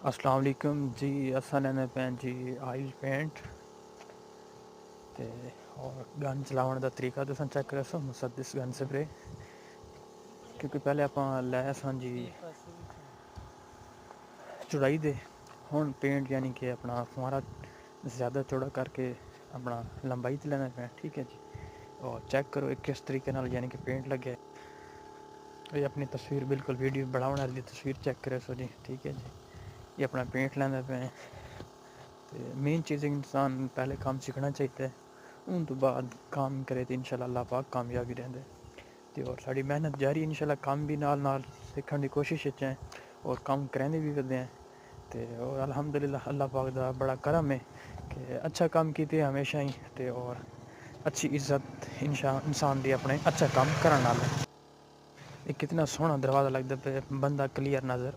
السلام علیکم جی، اساں لینے پین جی آئل پینٹ تے اور گن چلاؤن دا طریقہ تساں چیک کرو سو مسدس گن سپرے، کیونکہ پہلے آپاں لے ساں جی چڑائی دے ہن پینٹ یعنی کہ اپنا فوارا زیادہ چوڑا کر کے اپنا لمبائی تے لینا پیا، ٹھیک ہے جی۔ اور چیک کرو کس طریقے نال یعنی کہ پینٹ لگے، یہ اپنی تصویر بالکل ویڈیو بڑھاؤن والی تصویر چیک کرے سو جی، ٹھیک ہے جی۔ یہ اپنا پینٹ لینا پہ مین چیز انسان پہلے کام سیکھنا چاہیے، ان تو بعد کام کرے تو انشاءاللہ اللہ پاک کامیابی رہندے تے، اور ساری محنت جاری انشاءاللہ کام بھی نال سیکھن دی کوشش وچ ہے اور کام کرنے بھی کرتے ہیں تے، اور الحمدللہ اللہ پاک دا بڑا کرم ہے کہ اچھا کام کیتے ہمیشہ ہی تے، اور اچھی عزت انسان دی اپنے اچھا کام کرن نال۔ یہ کتنا سوہنا دروازہ لگتا پہ، بندہ کلیئر نظر